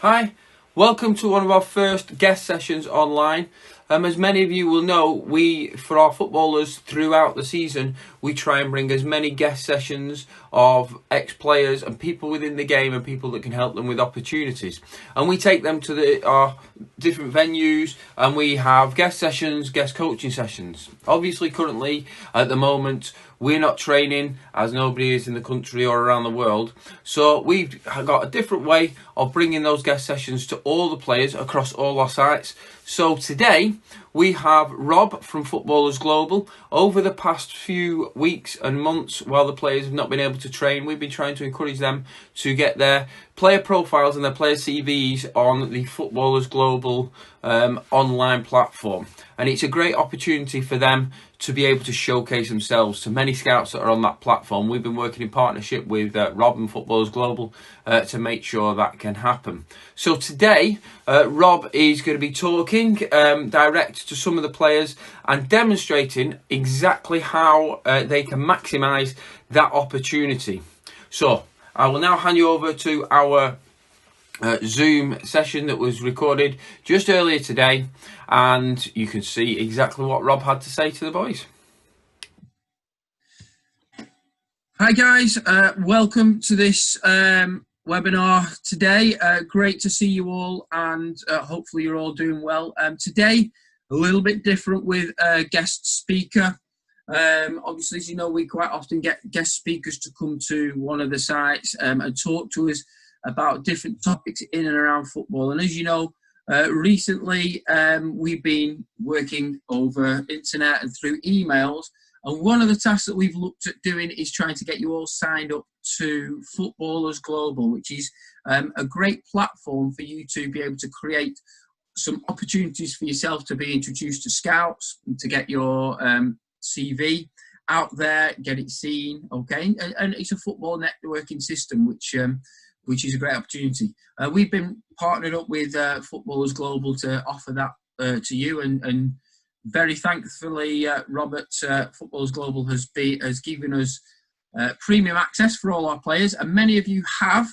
Hi, welcome to one of our first guest sessions online. As many of you will know, for our footballers throughout the season, we try and bring as many guest sessions of ex-players and people within the game and people that can help them with opportunities. And we take them to our different venues and we have guest sessions, guest coaching sessions. Obviously, currently, at the moment, we're not training as nobody is in the country or around the world. So we've got a different way of bringing those guest sessions to all the players across all our sites. So today we have Rob from Footballers Global. Over the past few weeks and months, while the players have not been able to train, we've been trying to encourage them to get their player profiles and their player CVs on the Footballers Global online platform. And it's a great opportunity for them to be able to showcase themselves to many scouts that are on that platform. We've been working in partnership with Rob and Footballers Global to make sure that can happen. So today, Rob is going to be talking direct to some of the players and demonstrating exactly how they can maximise that opportunity. So I will now hand you over to our Zoom session that was recorded just earlier today, and you can see exactly what Rob had to say to the boys. Hi guys, welcome to this webinar today. Great to see you all, and hopefully you're all doing well. Today, a little bit different with a guest speaker. Obviously, as you know, we quite often get guest speakers to come to one of the sites and talk to us about different topics in and around football. And as you know, recently we've been working over internet and through emails. And one of the tasks that we've looked at doing is trying to get you all signed up to Footballers Global, which is a great platform for you to be able to create some opportunities for yourself to be introduced to scouts, and to get your CV out there, get it seen, okay? And it's a football networking system, which is a great opportunity. We've been partnered up with Footballers Global to offer that to you, and very thankfully, Robert, Footballers Global has given us premium access for all our players, and many of you have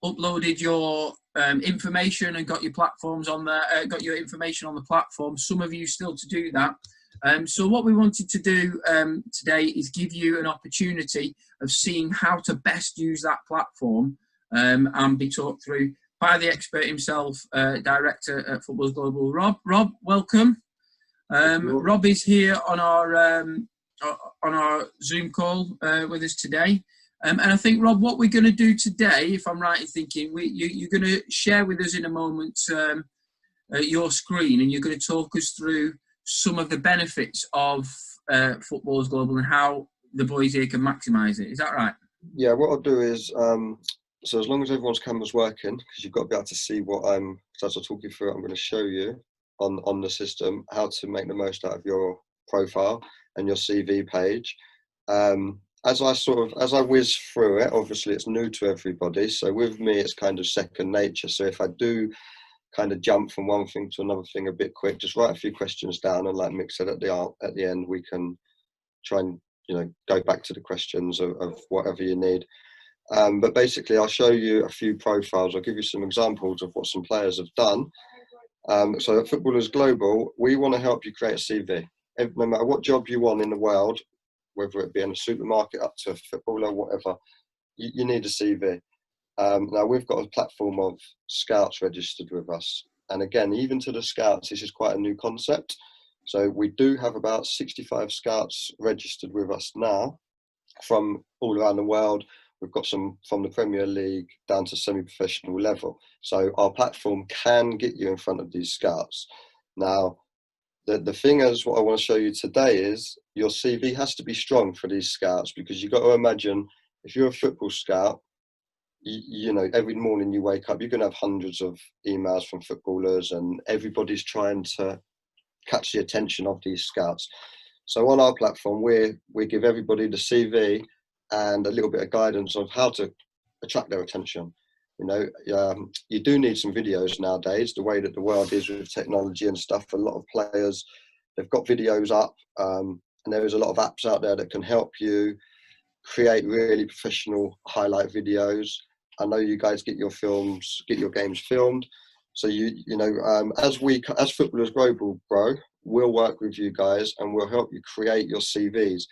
uploaded your information and got your platforms on there, got your information on the platform. Some of you still to do that. So what we wanted to do today is give you an opportunity of seeing how to best use that platform and be talked through by the expert himself, director at Footballers Global, Rob. Rob, welcome. Rob is here on our Zoom call with us today. And I think, Rob, what we're going to do today, if I'm right in thinking, you're going to share with us in a moment your screen, and you're going to talk us through some of the benefits of Footballers Global and how the boys here can maximise it. Is that right? Yeah, what I'll do is, so as long as everyone's camera's working, because you've got to be able to see what so as I talk you through it, I'm going to show you on the system how to make the most out of your profile and your CV page. As I whiz through it, obviously it's new to everybody, so with me it's kind of second nature. So if I do kind of jump from one thing to another thing a bit quick, just write a few questions down and like mix it at the end. We can try and go back to the questions of whatever you need. But basically I'll show you a few profiles. I'll give you some examples of what some players have done. So at Footballers Global, we want to help you create a CV. No matter what job you want in the world, whether it be in a supermarket up to a footballer, whatever, you need a CV. Now we've got a platform of scouts registered with us. And again, even to the scouts, this is quite a new concept. So we do have about 65 scouts registered with us now from all around the world. We've got some from the Premier League down to semi-professional level. So our platform can get you in front of these scouts. Now, the thing is, what I want to show you today is your CV has to be strong for these scouts, because you've got to imagine if you're a football scout, you know, every morning you wake up, you're going to have hundreds of emails from footballers and everybody's trying to catch the attention of these scouts. So on our platform, we give everybody the CV and a little bit of guidance of how to attract their attention. You know, you do need some videos nowadays, the way that the world is with technology and stuff. A lot of players, they've got videos up, and there is a lot of apps out there that can help you create really professional highlight videos. I know you guys get your games filmed. So as Footballers Global grow, we'll work with you guys and we'll help you create your CVs.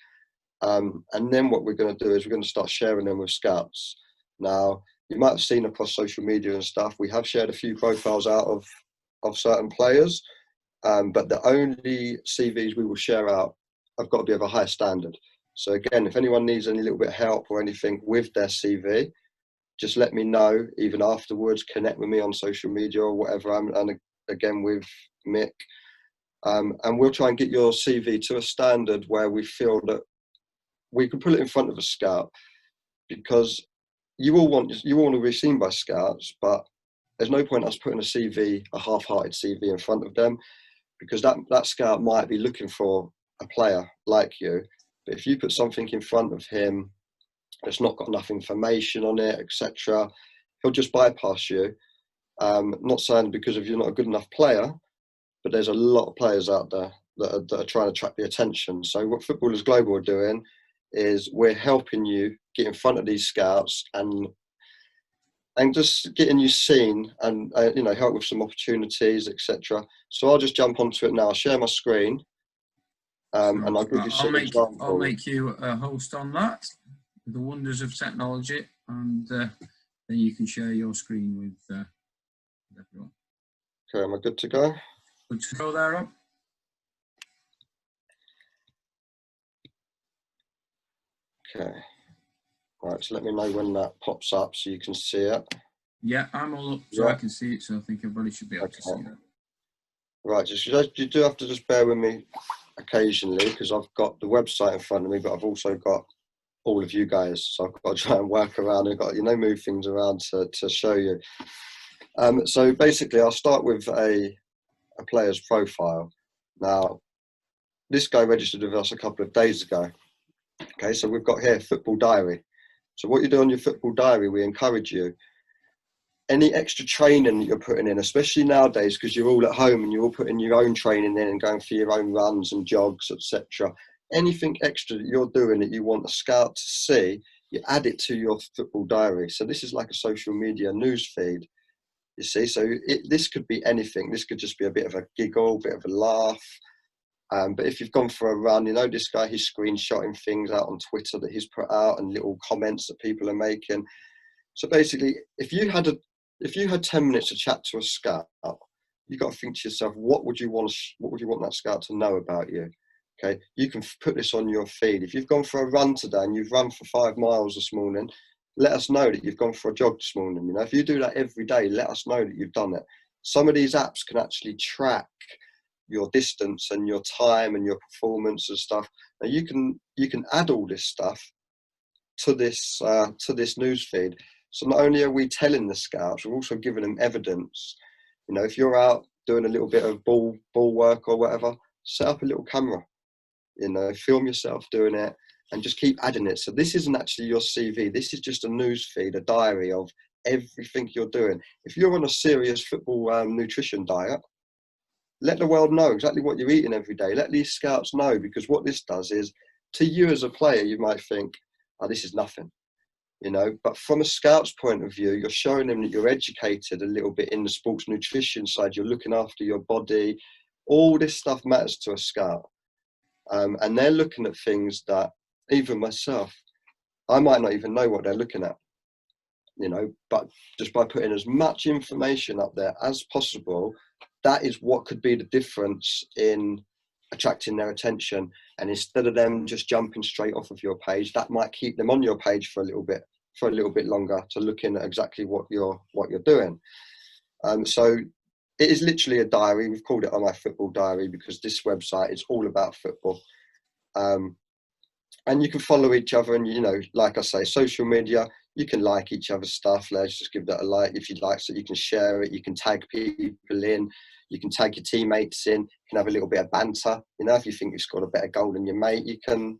And then what we're going to do is we're going to start sharing them with scouts. Now, you might have seen across social media and stuff, we have shared a few profiles out of certain players, but the only CVs we will share out have got to be of a high standard. So again, if anyone needs any little bit of help or anything with their CV, just let me know, even afterwards, connect with me on social media or whatever. And again, with Mick. And we'll try and get your CV to a standard where we feel that we can put it in front of a scout, because you all want to be seen by scouts, but there's no point us putting a half-hearted CV in front of them, because that scout might be looking for a player like you. But if you put something in front of him that's not got enough information on it, etc., he'll just bypass you. Not saying because you're not a good enough player, but there's a lot of players out there that are trying to attract the attention. So what Footballers Global are doing is we're helping you get in front of these scouts and just getting you seen and help with some opportunities, etc. So I'll just jump onto it now. I'll share my screen, and I'll give you some examples. I'll make you a host on that. The wonders of technology, and then you can share your screen with everyone. Okay, am I good to go? Good to go there, Rob? Okay. Right, so let me know when that pops up so you can see it. Yeah, I'm all up so I can see it, so I think everybody should be able to see that. Right, you do have to just bear with me occasionally, because I've got the website in front of me, but I've also got all of you guys, so I've got to try and work around. I've got move things around to show you. So basically, I'll start with a player's profile. Now, this guy registered with us a couple of days ago. Okay, so we've got here Football Diary. So what you do on your Football Diary, we encourage you. Any extra training that you're putting in, especially nowadays, because you're all at home and you're all putting your own training in and going for your own runs and jogs, etc. Anything extra that you're doing that you want a scout to see, you add it to your Football Diary. So this is like a social media news feed, you see. So this could be anything. This could just be a bit of a giggle, a bit of a laugh. But if you've gone for a run, this guy, he's screenshotting things out on Twitter that he's put out and little comments that people are making. So basically, if you had 10 minutes to chat to a scout, you've got to think to yourself, what would you want that scout to know about you? Okay, you can put this on your feed. If you've gone for a run today and you've run for 5 miles this morning, let us know that you've gone for a jog this morning. If you do that every day, let us know that you've done it. Some of these apps can actually track your distance and your time and your performance and stuff. Now you can add all this stuff to this news feed. So not only are we telling the scouts, we're also giving them evidence. If you're out doing a little bit of ball work or whatever, set up a little camera. Film yourself doing it and just keep adding it. So this isn't actually your CV. This is just a news feed, a diary of everything you're doing. If you're on a serious football nutrition diet, let the world know exactly what you're eating every day. Let these scouts know, because what this does is, to you as a player, you might think, oh, this is nothing. But from a scout's point of view, you're showing them that you're educated a little bit in the sports nutrition side. You're looking after your body. All this stuff matters to a scout. And they're looking at things that even myself, I might not even know what they're looking at, but just by putting as much information up there as possible, that is what could be the difference in attracting their attention. And instead of them just jumping straight off of your page, that might keep them on your page for a little bit longer, to look in at exactly what you're doing. So it is literally a diary. We've called it on My Football Diary because this website is all about football. And you can follow each other, and like I say, social media, you can like each other's stuff. Let's just give that a like if you'd like, so you can share it. You can tag people in. You can tag your teammates in. You can have a little bit of banter. If you think you've scored a better goal than your mate, you can,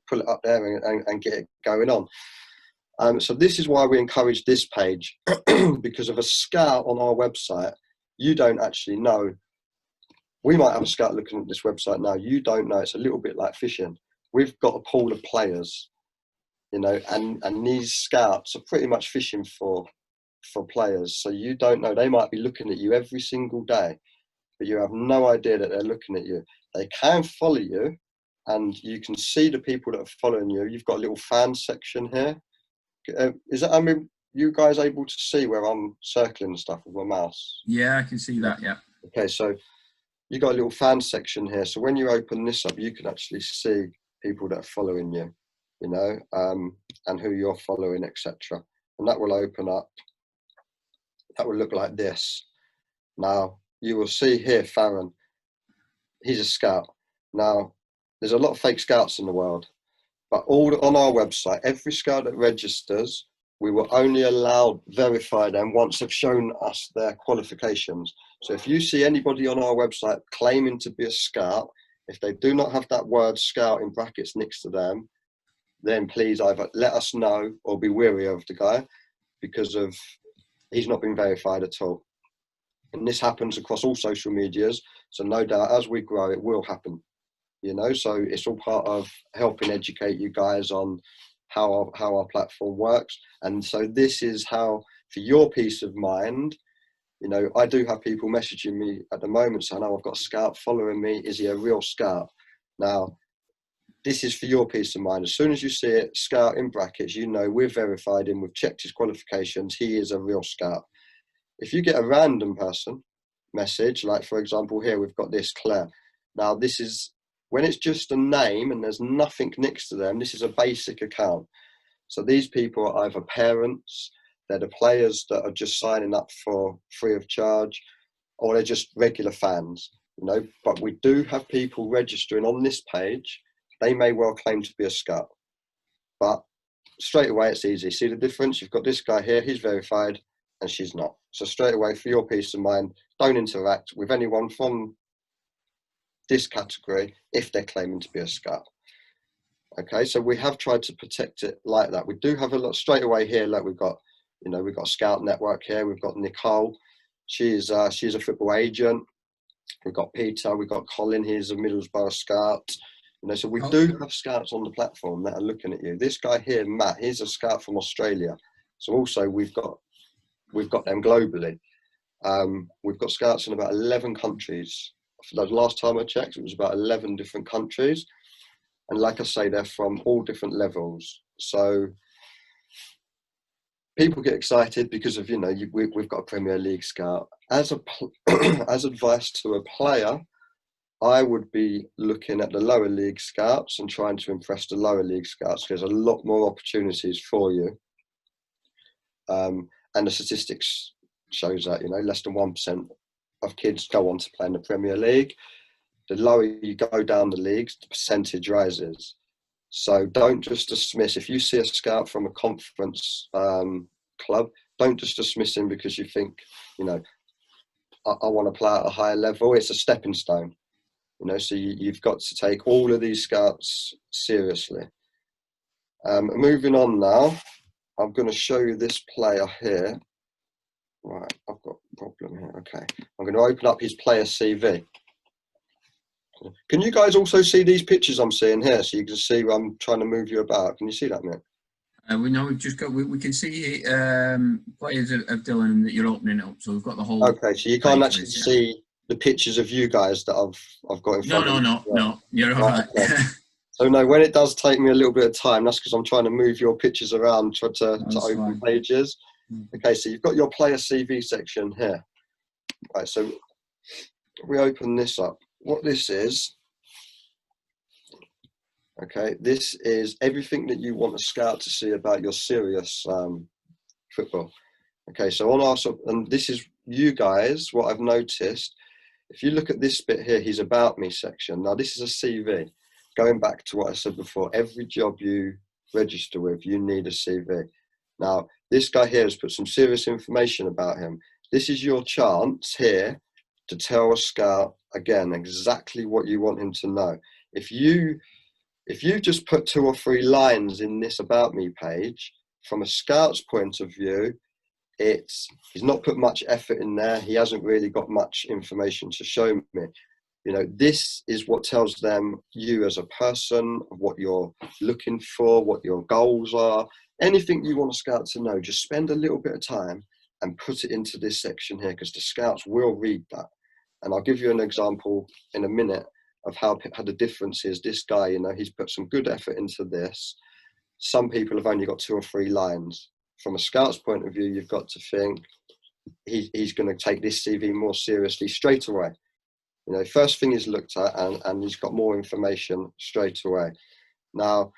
pull it up there and get it going on. So this is why we encourage this page, because of a scout on our website, you don't actually know. We might have a scout looking at this website now. You don't know. It's a little bit like fishing. We've got a pool of players. you know, and these scouts are pretty much fishing for players. So you don't know, they might be looking at you every single day, but you have no idea that they're looking at you. They can follow you, and you can see the people that are following you. You've got a little fan section here. Is that, I mean, you guys able to see where I'm circling stuff with my mouse? Yeah, I can see that, yeah. Okay, so you got a little fan section here. So when you open this up, you can actually see people that are following you, you know, and who you're following, etc. And that will open up. That will look like this. Now, you will see here, Farron, he's a scout. Now, there's a lot of fake scouts in the world, but all on our website, every scout that registers, we will only allow verify them once they've shown us their qualifications. So if you see anybody on our website claiming to be a scout, if they do not have that word scout in brackets next to them, then please either let us know or be wary of the guy, because of he's not been verified at all. And this happens across all social medias. So no doubt as we grow, it will happen, you know, so it's all part of helping educate you guys on how our platform works. And so this is how, for your peace of mind, you know, I do have people messaging me at the moment saying, oh, I've got a scout following me. Is he a real scout? Now, this is for your peace of mind. As soon as you see it, scout in brackets, you know, we've verified him, we've checked his qualifications, he is a real scout. If you get a random person message, like for example here, we've got this Claire. Now this is, when it's just a name and there's nothing next to them, this is a basic account. So these people are either parents, they're the players that are just signing up for free of charge, or they're just regular fans, you know. But we do have people registering on this page. They may well claim to be a scout, but straight away it's easy. See the difference? You've got this guy here, he's verified, and she's not. So straight away, for your peace of mind, don't interact with anyone from this category if they're claiming to be a scout. Okay, so we have tried to protect it like that. We do have a lot straight away here. Like we've got, you know, we've got a scout network here. We've got Nicole. She's a football agent. We've got Peter. We've got Colin. He's a Middlesbrough scout. You know, so we do have scouts on the platform that are looking at you. This guy here, Matt, he's a scout from Australia. So also we've got them globally. We've got scouts in about 11 countries. For the last time I checked, it was about 11 different countries. And like I say, they're from all different levels. So people get excited because of, you know, we've got a Premier League scout. As advice to a player, I would be looking at the lower league scouts and trying to impress the lower league scouts. There's a lot more opportunities for you. And the statistics shows that, you know, less than 1% of kids go on to play in the Premier League. The lower you go down the leagues, the percentage rises. So don't just dismiss. If you see a scout from a conference club, don't just dismiss him because you think, you know, I want to play at a higher level. It's a stepping stone, you know, so you've got to take all of these scouts seriously. Moving on now, I'm going to show you this player here. Right, I've got a problem here. Okay, I'm going to open up his player CV. Can you guys also see these pictures I'm seeing here? So you can see where I'm trying to move you about. Can you see that, mate? We know we've just got. We can see players of Dylan that you're opening up. So we've got the whole. Okay, so you can't actually see the pictures of you guys that I've got in front of me. No. You're all right. Okay. So no, when it does take me a little bit of time, that's because I'm trying to move your pictures around, try to open pages. Okay, so you've got your player CV section here. Right, so we open this up. What this is, okay, this is everything that you want a scout to see about your serious football. Okay, so on our, and this is you guys, what I've noticed, if you look at this bit here, his about me section. Now this is a CV. Going back to what I said before, every job you register with, you need a CV. Now, this guy here has put some serious information about him. This is your chance here to tell a scout, again, exactly what you want him to know. If you just put 2 or 3 lines in this about me page, from a scout's point of view, he's not put much effort in there. He hasn't really got much information to show me. You know, this is what tells them you as a person, what you're looking for, what your goals are, anything you want a scout to know. Just spend a little bit of time and put it into this section here, because the scouts will read that. And I'll give you an example in a minute of how the difference is. This guy, you know, he's put some good effort into this. Some people have only got 2 or 3 lines. From a scout's point of view, you've got to think he's going to take this CV more seriously straight away. You know, first thing he's looked at, and he's got more information straight away. Now,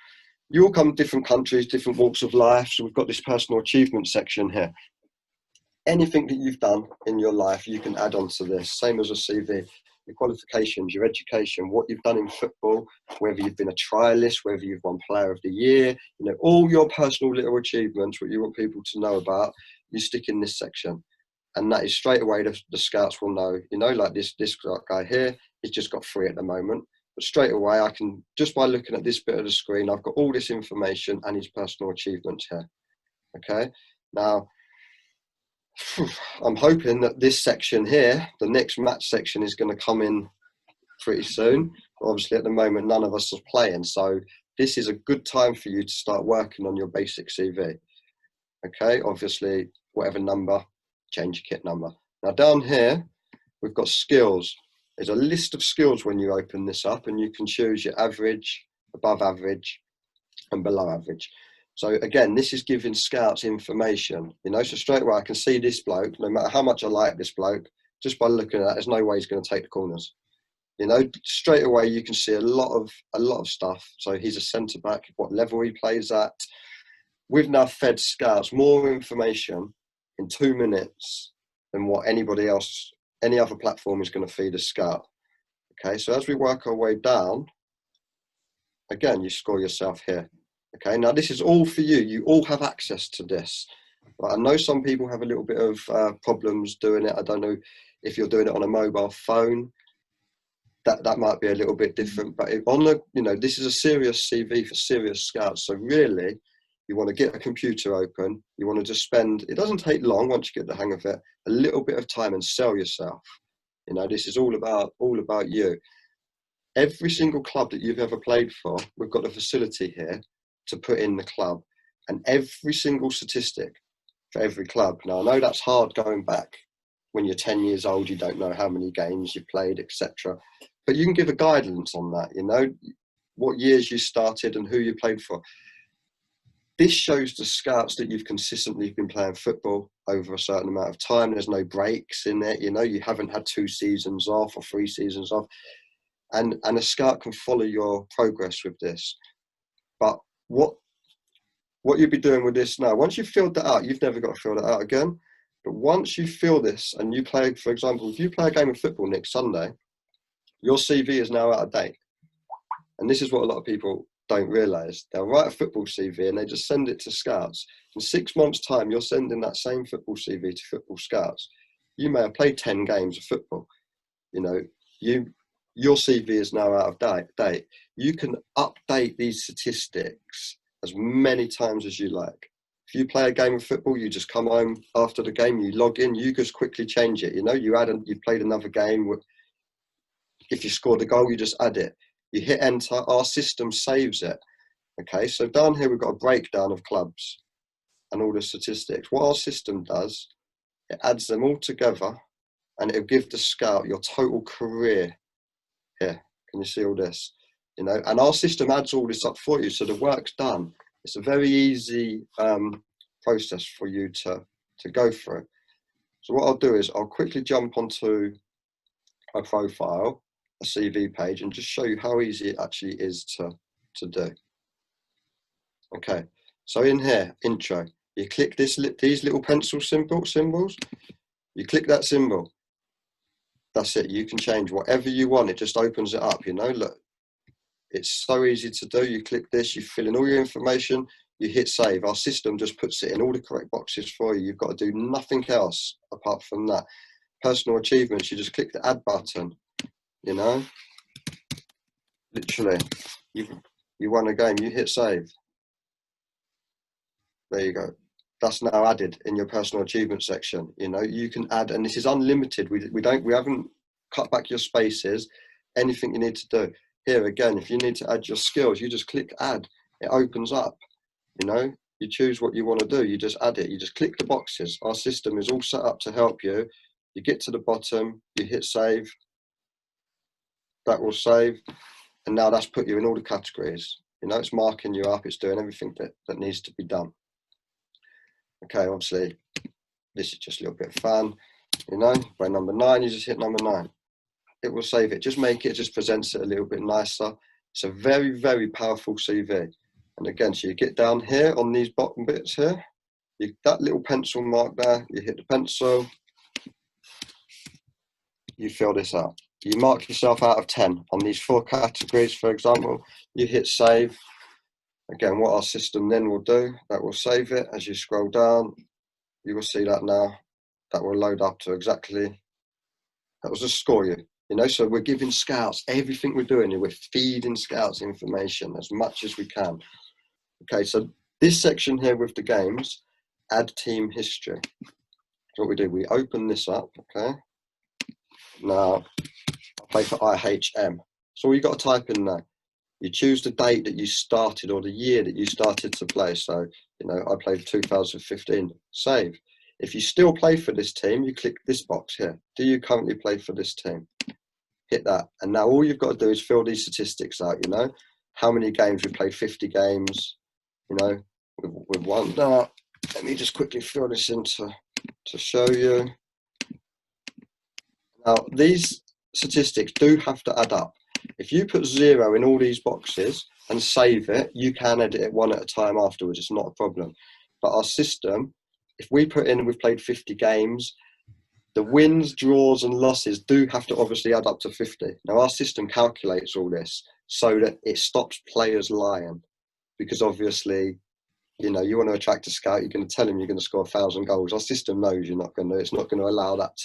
you all come from different countries, different walks of life, so we've got this personal achievement section here. Anything that you've done in your life, you can add on to this, same as a CV. Your qualifications, your education, what you've done in football, whether you've been a trialist, whether you've won Player of the Year, you know, all your personal little achievements, what you want people to know about, you stick in this section. And that is straight away, the scouts will know, you know, like this guy here, he's just got 3 at the moment. But straight away, I can, just by looking at this bit of the screen, I've got all this information and his personal achievements here. Okay, now, I'm hoping that this section here, the next match section, is going to come in pretty soon. Obviously, at the moment, none of us are playing. So this is a good time for you to start working on your basic CV. Okay, obviously, whatever number, change your kit number. Now down here, we've got skills. There's a list of skills when you open this up, and you can choose your average, above average, and below average. So again, this is giving scouts information, you know, so straight away I can see this bloke, no matter how much I like this bloke, just by looking at that, there's no way he's going to take the corners. You know, straight away you can see a lot of stuff. So he's a centre back, what level he plays at. We've now fed scouts more information in 2 minutes than what anybody else, any other platform is going to feed a scout. Okay, so as we work our way down, again, you score yourself here. Okay, now this is all for you. You all have access to this. Right, I know some people have a little bit of problems doing it. I don't know if you're doing it on a mobile phone. That might be a little bit different. But you know, this is a serious CV for serious scouts. So really, you want to get a computer open. You want to just spend. It doesn't take long once you get the hang of it. A little bit of time and sell yourself. You know, this is all about you. Every single club that you've ever played for, we've got a facility here to put in the club, and every single statistic for every club. Now, I know that's hard going back. When you're 10 years old, you don't know how many games you've played, etc. But you can give a guidance on that, you know, what years you started and who you played for. This shows the scouts that you've consistently been playing football over a certain amount of time. There's no breaks in it, you know, you haven't had 2 seasons off or 3 seasons off. And a scout can follow your progress with this. But what you'll be doing with this now, once you've filled that out, you've never got to fill that out again. But once you fill this and you play, for example, if you play a game of football next Sunday, your CV is now out of date. And this is what a lot of people don't realise. They'll write a football CV and they just send it to scouts. In 6 months' time, you're sending that same football CV to football scouts. You may have played 10 games of football. You know, your CV is now out of date. You can update these statistics as many times as you like. If you play a game of football, you just come home after the game, you log in, you just quickly change it. You know, you played another game. If you scored a goal, you just add it. You hit enter, our system saves it. Okay, so down here we've got a breakdown of clubs and all the statistics. What our system does, it adds them all together and it'll give the scout your total career. Here, can you see all this? You know, and our system adds all this up for you, so the work's done. It's a very easy process for you to go through. So what I'll do is I'll quickly jump onto a profile, a CV page, and just show you how easy it actually is to do. Okay, so in here, intro, you click these little pencil symbols. You click that symbol. That's it. You can change whatever you want. It just opens it up, you know, look. It's so easy to do. You click this, you fill in all your information, you hit save. Our system just puts it in all the correct boxes for you. You've got to do nothing else apart from that. Personal achievements, you just click the add button, you know. Literally, you won a game, you hit save. There you go. That's now added in your personal achievement section. You know, you can add, and this is unlimited. We haven't cut back your spaces. anything you need to do. Here again, if you need to add your skills, you just click add. It opens up, you know. You choose what you want to do, you just add it, you just click the boxes. Our system is all set up to help you. You get to the bottom, you hit save, that will save, and now that's put you in all the categories. You know, it's marking you up, it's doing everything that needs to be done. Okay, obviously, this is just a little bit of fun, you know. By number 9, you just hit number 9. It will save it, just make it, just presents it a little bit nicer. It's a very, very powerful CV. And again, so you get down here on these bottom bits here, that little pencil mark there, you hit the pencil, you fill this out. You mark yourself out of 10 on these 4 categories, for example, you hit save. Again, what our system then will do, that will save it. As you scroll down, you will see that now, that will load up to exactly, that will just score you. You know, so we're giving scouts everything we're doing, we're feeding scouts information as much as we can. Okay, so this section here with the games, add team history. So what we do, we open this up, okay? Now, I play for IHM. So all you got to type in there. You choose the date that you started or the year that you started to play. So, you know, I played 2015, save. If you still play for this team, you click this box here. Do you currently play for this team? Hit that. And now all you've got to do is fill these statistics out, you know. How many games we played, 50 games, you know, we've won that. Let me just quickly fill this in to show you. Now, these statistics do have to add up. If you put 0 in all these boxes and save it, you can edit it one at a time afterwards. It's not a problem. But our system, if we put in we've played 50 games, the wins, draws, and losses do have to obviously add up to 50. Now, our system calculates all this so that it stops players lying. Because obviously, you know, you want to attract a scout, you're going to tell him you're going to score 1,000 goals. Our system knows you're not going to, it's not going to allow that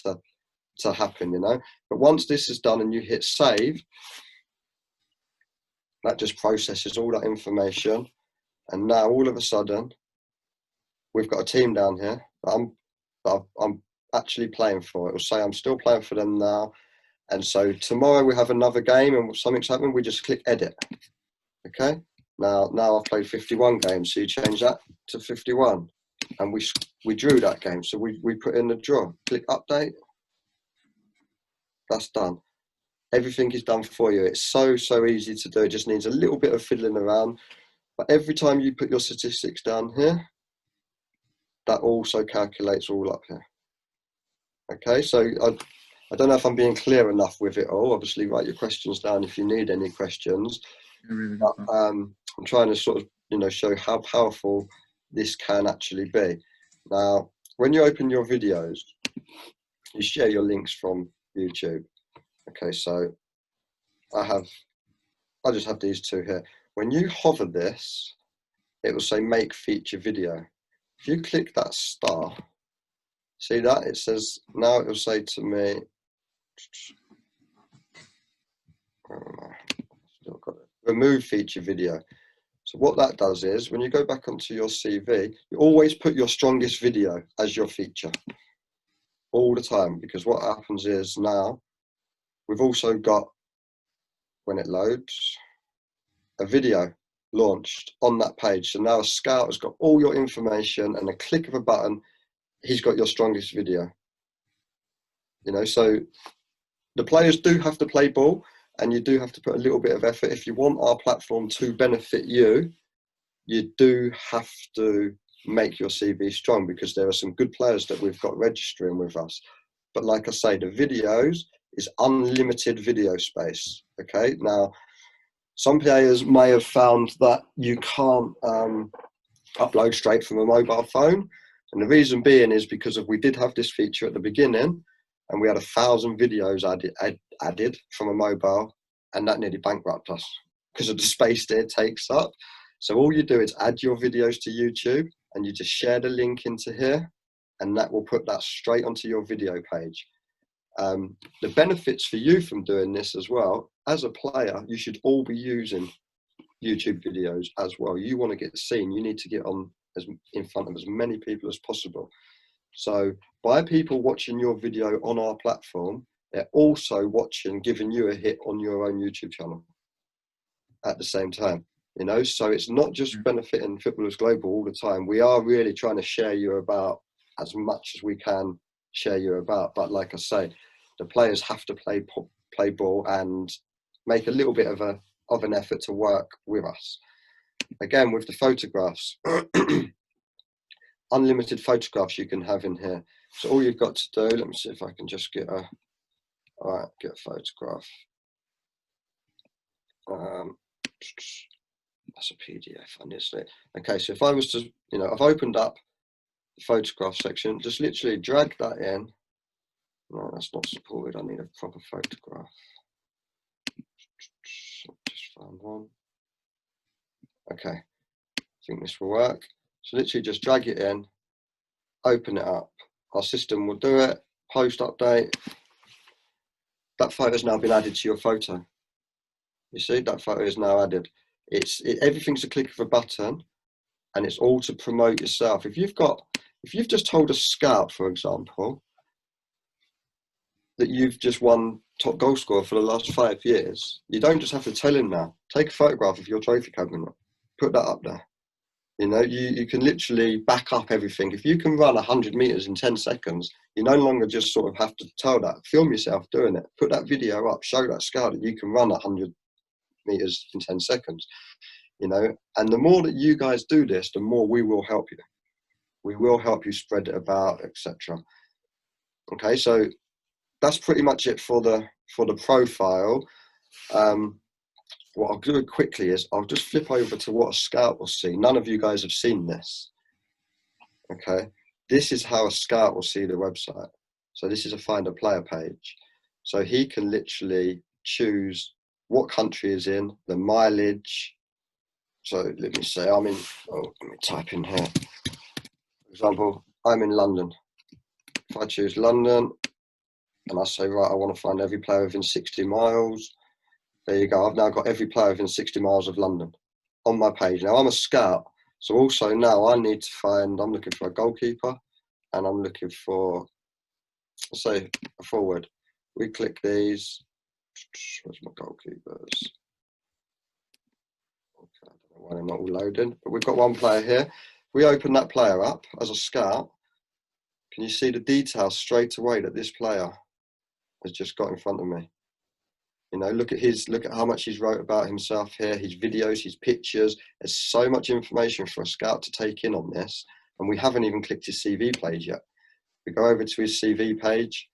to happen, you know. But once this is done and you hit save, that just processes all that information. And now all of a sudden, we've got a team down here that I'm actually playing for. It will say I'm still playing for them now. And so tomorrow we have another game and something's happening, we just click edit. Okay. Now I've played 51 games, so you change that to 51, and we drew that game, so we put in the draw. Click update. That's done. Everything is done for you. It's so easy to do. It just needs a little bit of fiddling around. But every time you put your statistics down here, that also calculates all up here. Okay, so I don't know if I'm being clear enough with it all. Obviously, write your questions down if you need any questions. Really but, I'm trying to sort of, you know, show how powerful this can actually be. Now, when you open your videos, you share your links from YouTube. Okay, so I just have these 2 here. When you hover this, it will say make feature video. If you click that star, see that? It says, now it will say to me, still got it, remove feature video. So what that does is, when you go back onto your CV, you always put your strongest video as your feature. All the time, because what happens is now, we've also got, when it loads, a video launched on that page. So now a scout has got all your information, and a click of a button, he's got your strongest video. You know, so the players do have to play ball, and you do have to put a little bit of effort. If you want our platform to benefit you, you do have to make your CV strong, because there are some good players that we've got registering with us. But like I say, the videos is unlimited video space. Okay, now some players may have found that you can't upload straight from a mobile phone, and the reason being is because we did have this feature at the beginning, and we had 1,000 videos added from a mobile, and that nearly bankrupt us because of the space that it takes up. So all you do is add your videos to YouTube, and you just share the link into here, and that will put that straight onto your video page. The benefits for you from doing this as well, as a player, you should all be using YouTube videos as well. You want to get seen, you need to get on in front of as many people as possible. So by people watching your video on our platform, they're also watching, giving you a hit on your own YouTube channel at the same time. You know, so it's not just benefiting Footballers Global all the time. We are really trying to share you about as much as we can share you about. But like I say, the players have to play ball and make a little bit of an effort to work with us. Again, with the photographs, unlimited photographs you can have in here. So all you've got to do, let me see if I can just get a photograph. That's a PDF, honestly. Okay, so if I was to, you know, I've opened up the photograph section, just literally drag that in. No, that's not supported. I need a proper photograph. Just found one. Okay, I think this will work. So literally just drag it in, open it up. Our system will do it. Post update. That photo has now been added to your photo. You see, that photo is now added. Everything's a click of a button, and it's all to promote yourself. If you've just told a scout, for example, that you've just won top goal scorer for the last 5 years, you don't just have to tell him now. Take a photograph of your trophy cabinet, put that up there. You know, you can literally back up everything. If you can run 100 meters in 10 seconds, you no longer just sort of have to tell that. Film yourself doing it. Put that video up. Show that scout that you can run 100 meters in 10 seconds. You know, and the more that you guys do this, the more we will help you. We will help you spread it about, etc. Okay, so that's pretty much it for the profile. What I'll do quickly is I'll just flip over to what a scout will see. None of you guys have seen this. Okay, this is how a scout will see the website. So this is a find a player page. So he can literally choose what country is in, the mileage. So let me say let me type in here. For example, I'm in London. If I choose London and I say, right, I want to find every player within 60 miles. There you go. I've now got every player within 60 miles of London on my page. Now I'm a scout. So also now I need to find, I'm looking for a goalkeeper and I'm looking for, let's say, a forward. We click these. Where's my goalkeepers? Okay, I don't know why they're not all loading, but we've got one player here. We open that player up as a scout. Can you see the details straight away that this player has just got in front of me? You know, look at how much he's wrote about himself here, his videos, his pictures. There's so much information for a scout to take in on this, and we haven't even clicked his CV page yet. We go over to his CV page.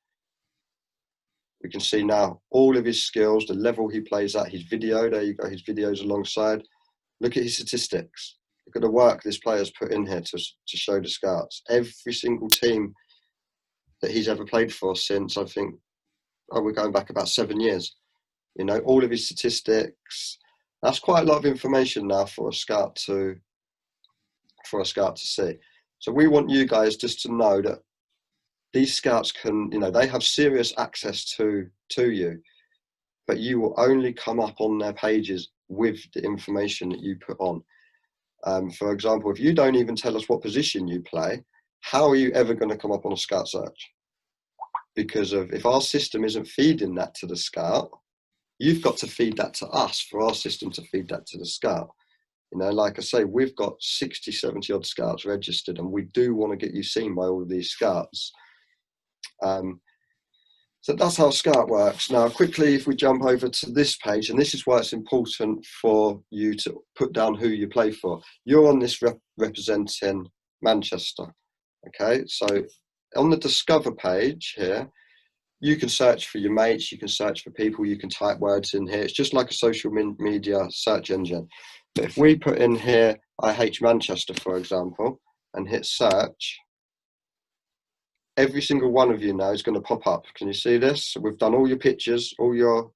We can see now all of his skills, the level he plays at, his video. There you go, his videos alongside. Look at his statistics. Look at the work this player's put in here to show the scouts. Every single team that he's ever played for since, I think, we're going back about 7 years. You know, all of his statistics. That's quite a lot of information now for a scout to see. So we want you guys just to know that these scouts can, you know, they have serious access to you, but you will only come up on their pages with the information that you put on. For example, if you don't even tell us what position you play, how are you ever going to come up on a scout search? Because if our system isn't feeding that to the scout, you've got to feed that to us for our system to feed that to the scout. You know, like I say, we've got 60, 70 odd scouts registered, and we do want to get you seen by all of these scouts. So that's how Scout works. Now, quickly, if we jump over to this page, and this is why it's important for you to put down who you play for. You're on this representing Manchester. Okay, so on the Discover page here, you can search for your mates, you can search for people, you can type words in here. It's just like a social media search engine. But if we put in here IH Manchester, for example, and hit search, every single one of you now is going to pop up. Can you see this? So we've done all your pictures, all your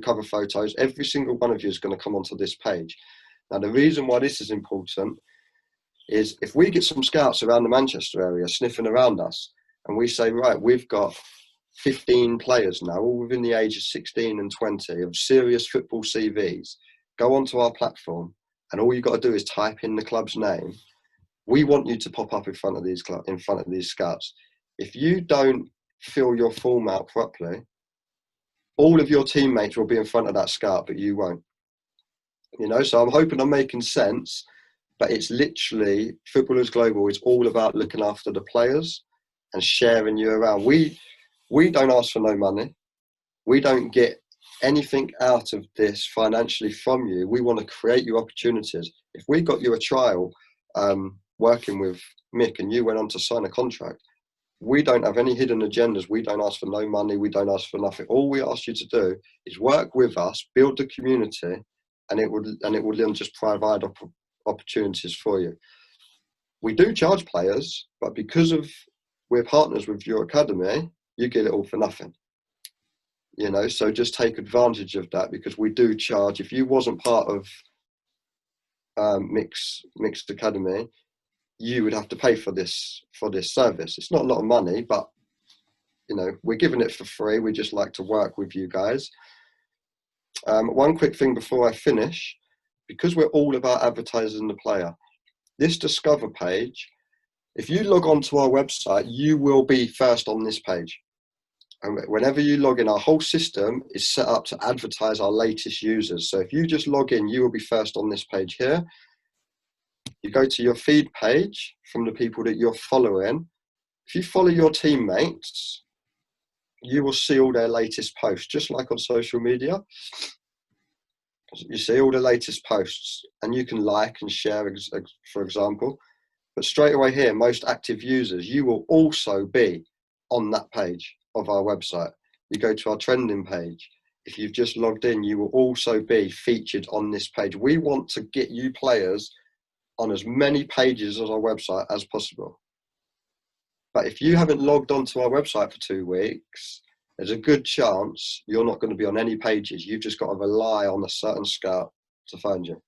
cover photos. Every single one of you is going to come onto this page. Now, the reason why this is important is if we get some scouts around the Manchester area sniffing around us, and we say, right, we've got 15 players now, all within the age of 16 and 20 of serious football CVs, go onto our platform, and all you've got to do is type in the club's name. We want you to pop up in front of these scouts. If you fill your form out properly, all of your teammates will be in front of that scout, but you won't. You know, so I'm hoping I'm making sense, but it's literally Footballers Global is all about looking after the players and sharing you around. We don't ask for no money. We don't get anything out of this financially from you. We want to create you opportunities. If we got you a trial working with Mick and you went on to sign a contract, we don't have any hidden agendas. We don't ask for no money. We don't ask for nothing. All we ask you to do is work with us, build the community, and it will then just provide opportunities for you. We do charge players, but because we're partners with your academy, you get it all for nothing. You know, so just take advantage of that, because we do charge. If you wasn't part of Mixed Academy, you would have to pay for this service. It's not a lot of money, but you know, we're giving it for free. We just like to work with you guys. One quick thing before I finish, because we're all about advertising the player, this Discover page, if you log on to our website, you will be first on this page. And whenever you log in, our whole system is set up to advertise our latest users. So if you just log in, you will be first on this page here. You go to your feed page from the people that you're following. If you follow your teammates, you will see all their latest posts, just like on social media. You see all the latest posts, and you can like and share, for example. But straight away here, most active users, you will also be on that page of our website. You go to our trending page. If you've just logged in, you will also be featured on this page. We want to get you players on as many pages on our website as possible. But if you haven't logged onto our website for 2 weeks, there's a good chance you're not going to be on any pages. You've just got to rely on a certain scout to find you.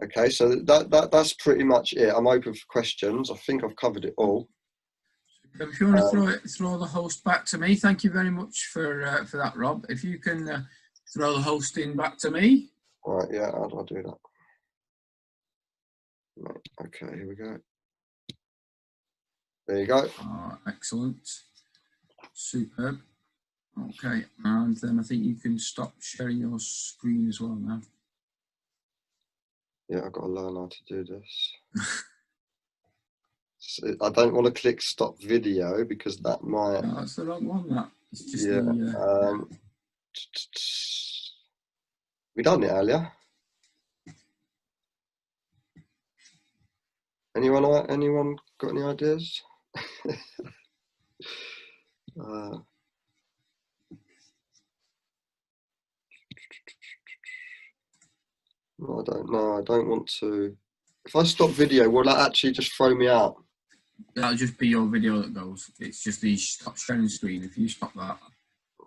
Okay, so that's pretty much it. I'm open for questions. I think I've covered it all. If you want to throw the host back to me, thank you very much for that, Rob. If you can throw the hosting back to me. All right, yeah, how do I do that? Right, okay, here we go. There you go. Oh, excellent. Superb. Okay, and then I think you can stop sharing your screen as well now. Yeah, I've got to learn how to do this. So I don't want to click stop video because that might... No, that's the wrong one, that. It's just yeah. We done it earlier. Anyone got any ideas? No, I don't know. I don't want to. If I stop video, will that actually just throw me out? That'll just be your video that goes. It's just the stop sharing screen. If you stop that.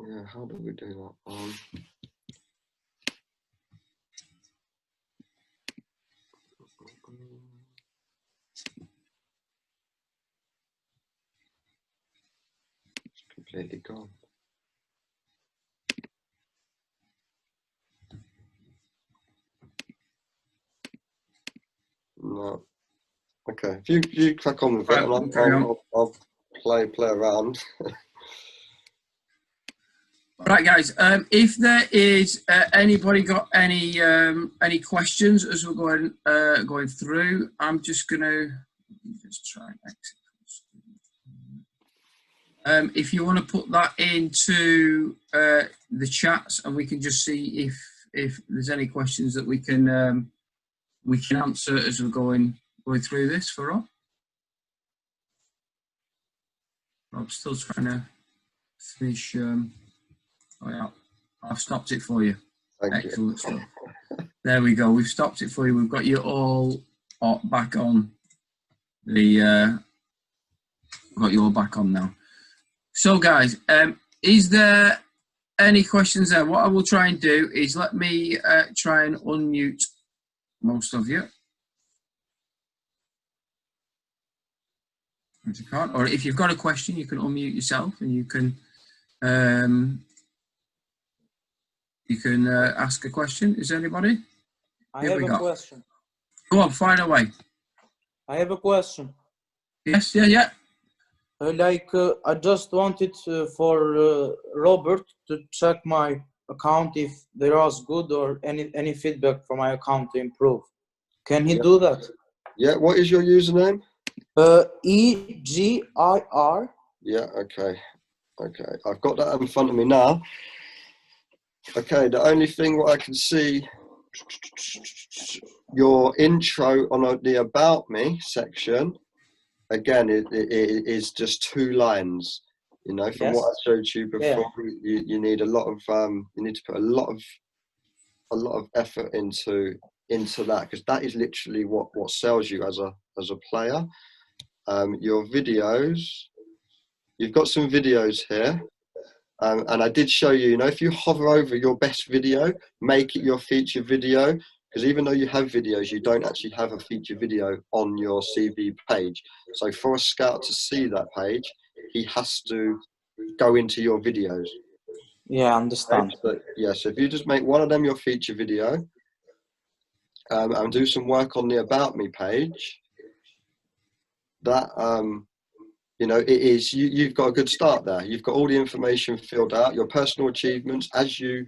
Yeah, how do we do that? It's completely gone. No. Okay, if you crack on with it, and I'll play around. Right, guys. If there is anybody got any questions as we're going through, I'm just gonna try and exit. If you want to put that into the chats, and we can just see if there's any questions that we can answer as we're going through this for Rob. Rob's still trying to finish. Oh yeah, I've stopped it for you. Excellent stuff. There we go. We've stopped it for you. We've got you all back on the. Got you all back on now. So, guys, is there any questions there? What I will try and do is let me try and unmute most of you. If you can't, or if you've got a question, you can unmute yourself and you can ask a question. Is there anybody? I have a question. Go on, fire away. I have a question. Yes, yeah. I just wanted for Robert to check my account if there was good or any feedback for my account to improve. Can he do that? Yeah, what is your username? EGIR. Yeah, okay. Okay, I've got that in front of me now. Okay, the only thing what I can see, your intro on the About Me section, again, it is just 2 lines. You know, from what I showed you before, you need a lot of you need to put a lot of effort into that, because that is literally what sells you as a player. Your videos, you've got some videos here. And I did show you, you know, if you hover over your best video, make it your feature video, because even though you have videos, you don't actually have a feature video on your CV page. So for a scout to see that page, he has to go into your videos. Yeah, I understand. But yeah, so if you just make one of them your feature video, and do some work on the About Me page, that you know, it is you've got a good start there. You've got all the information filled out, your personal achievements. As you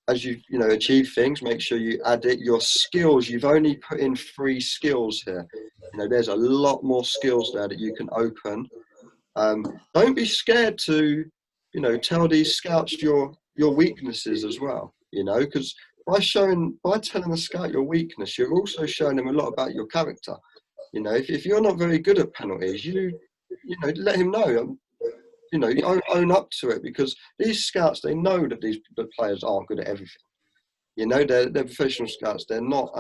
know, achieve things, make sure you add it. Your skills, you've only put in 3 skills here. You know, there's a lot more skills there that you can open. Don't be scared to, you know, tell these scouts your weaknesses as well. You know, because by telling a scout your weakness, you're also showing them a lot about your character. You know, if you're not very good at penalties, you know, let him know. You know, own up to it, because these scouts, they know that the players aren't good at everything. You know, they're professional scouts. They're not.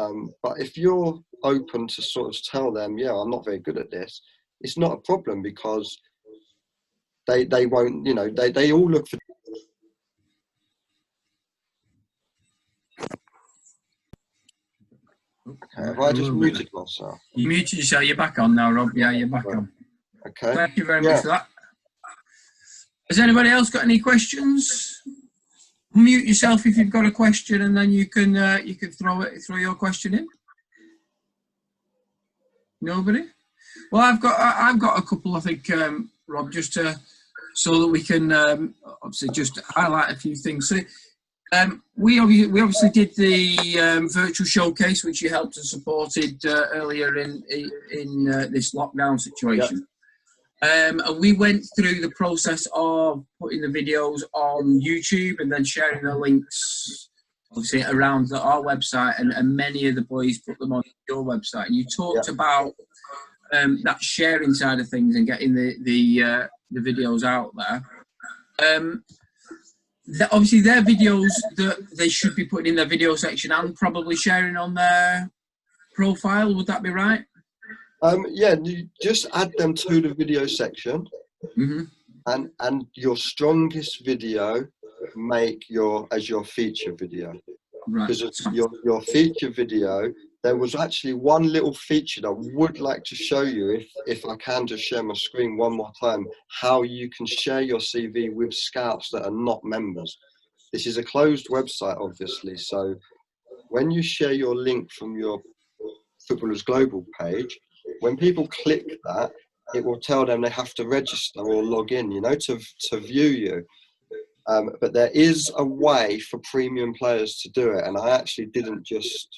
But if you're open to sort of tell them, yeah, I'm not very good at this, it's not a problem, because they won't. You know, they all look for. Okay, have I just muted myself? You muted yourself. You're back on now, Rob. Yeah, you're back on. Okay. Thank you very much for that. Has anybody else got any questions? Mute yourself if you've got a question, and then you can throw your question in. Nobody? Well, I've got a couple, I think, Rob, just so that we can obviously just highlight a few things. So, we obviously did the virtual showcase, which you helped and supported earlier in this lockdown situation. Yep. And we went through the process of putting the videos on YouTube and then sharing the links, obviously, around our website, and many of the boys put them on your website. And you talked about that sharing side of things and getting the videos out there. Obviously, their videos that they should be putting in their video section and probably sharing on their profile. Would that be right? Yeah, you just add them to the video section, and your strongest video make as your feature video. Right. Because your feature video, there was actually one little feature that I would like to show you, if I can just share my screen one more time, how you can share your CV with scouts that are not members. This is a closed website, obviously, so when you share your link from your Footballers Global page, when people click that, it will tell them they have to register or log in, you know, to view you. But there is a way for premium players to do it, and I actually didn't just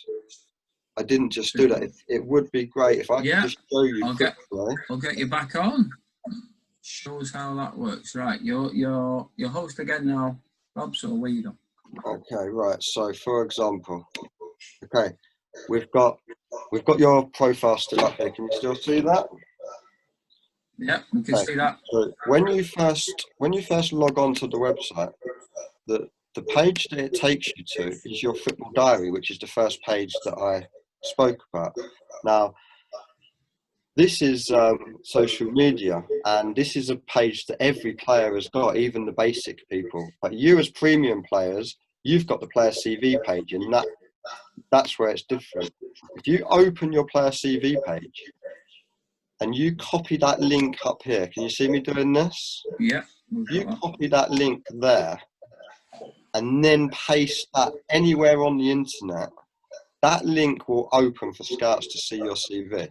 do that. It would be great if I could just show you quickly. I'll get you back on. Show us how that works. Right, you're host again now, Rob. So where you go? Okay, right. So for example, okay, we've got your profile still up here. Can you still see that? Yeah, we can see that. So when you first log on to the website, the page that it takes you to is your football diary, which is the first page that I spoke about. Now, this is social media, and this is a page that every player has got, even the basic people. But you as premium players, you've got the player CV page, and that's where it's different. If you open your player CV page and you copy that link up here, can you see me doing this? Yeah. You copy that link there and then paste that anywhere on the internet, that link will open for scouts to see your CV.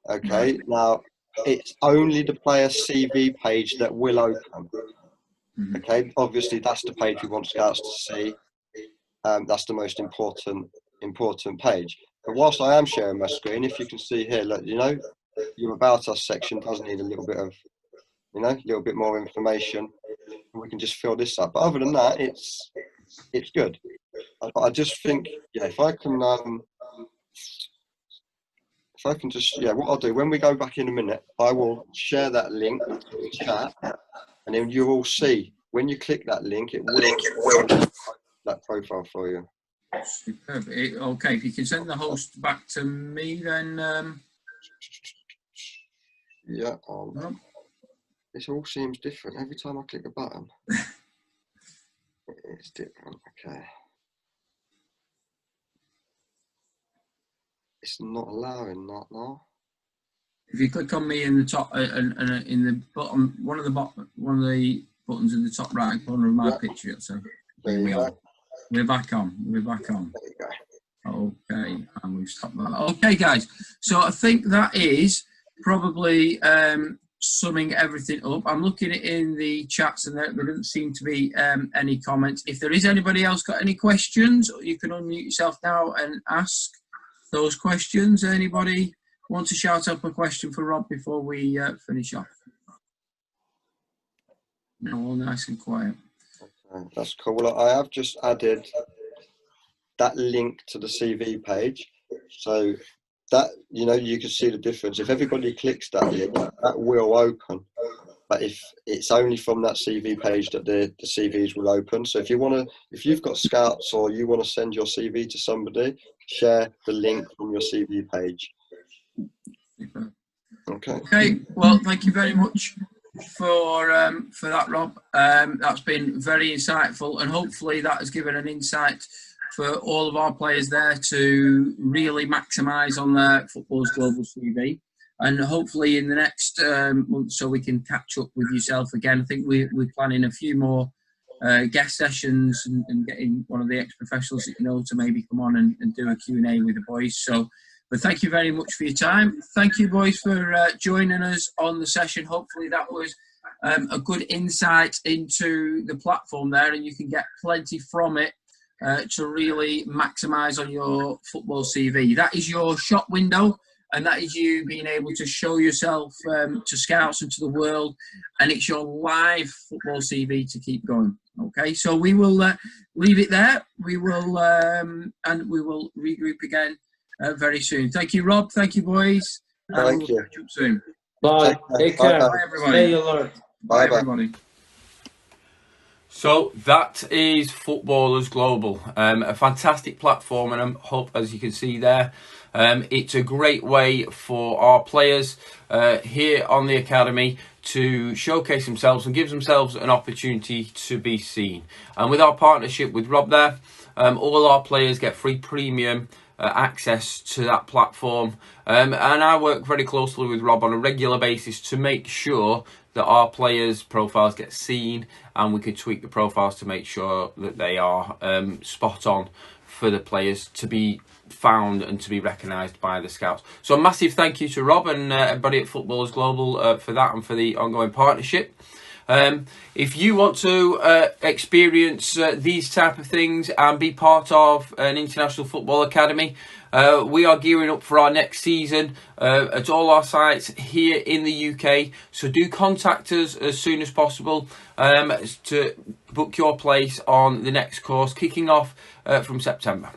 Okay, now it's only the player CV page that will open. Mhm. Okay, obviously that's the page we want scouts to see. That's the most important page. But whilst I am sharing my screen, if you can see here, look, you know, your About Us section does need a little bit of, you know, a little bit more information. We can just fill this up. But other than that, it's good. I just think, yeah, if I can just, yeah, what I'll do when we go back in a minute, I will share that link to the chat, and then you will see when you click that link, it will that profile for you. Superb. Okay, if you can send the host back to me, then. Yeah. Rob? This all seems different every time I click a button. It's different. Okay. It's not allowing that now. If you click on me in the top and in the bottom, one of the buttons in the top right corner of my picture. So There you go. We're back on. We're back on. There you go. Okay, and we've stopped that. Okay, guys. So I think that is probably summing everything up. I'm looking in the chats, and there doesn't seem to be any comments. If there is anybody else got any questions, you can unmute yourself now and ask those questions. Anybody want to shout up a question for Rob before we finish off? No, all nice and quiet. Okay, that's cool. Well, I have just added that link to the CV page, so that, you know, you can see the difference. If everybody clicks that link, that will open, but if it's only from that CV page that the CVs will open. So if you've got scouts or you want to send your CV to somebody, share the link from your CV page. Okay. Well, thank you very much for that, Rob. That's been very insightful, and hopefully that has given an insight for all of our players there to really maximise on their Footballers Global CV. And hopefully in the next month, so we can catch up with yourself again. I think we're planning a few more guest sessions and getting one of the ex-professionals that you know to maybe come on and do a Q&A with the boys. So, but thank you very much for your time. Thank you, boys, for joining us on the session. Hopefully that was a good insight into the platform there, and you can get plenty from it to really maximise on your football CV. That is your shop window, and that is you being able to show yourself to scouts and to the world, and it's your live football CV to keep going. Okay, so we will leave it there. We will and we will regroup again very soon. Thank you, Rob. Thank you, boys. Thank you. Catch up soon. Bye. Take care. Bye, everybody. Stay alert. Bye, Bye-bye. everybody. So that is Footballers Global, a fantastic platform, and I hope, as you can see there, it's a great way for our players here on the academy to showcase themselves and give themselves an opportunity to be seen. And with our partnership with Rob there, all our players get free premium access to that platform, and I work very closely with Rob on a regular basis to make sure that our players' profiles get seen, and we can tweak the profiles to make sure that they are spot on for the players to be found and to be recognised by the scouts. So a massive thank you to Rob and everybody at Footballers Global for that and for the ongoing partnership. If you want to experience these type of things and be part of an international football academy, we are gearing up for our next season at all our sites here in the UK. So do contact us as soon as possible to book your place on the next course, kicking off from September.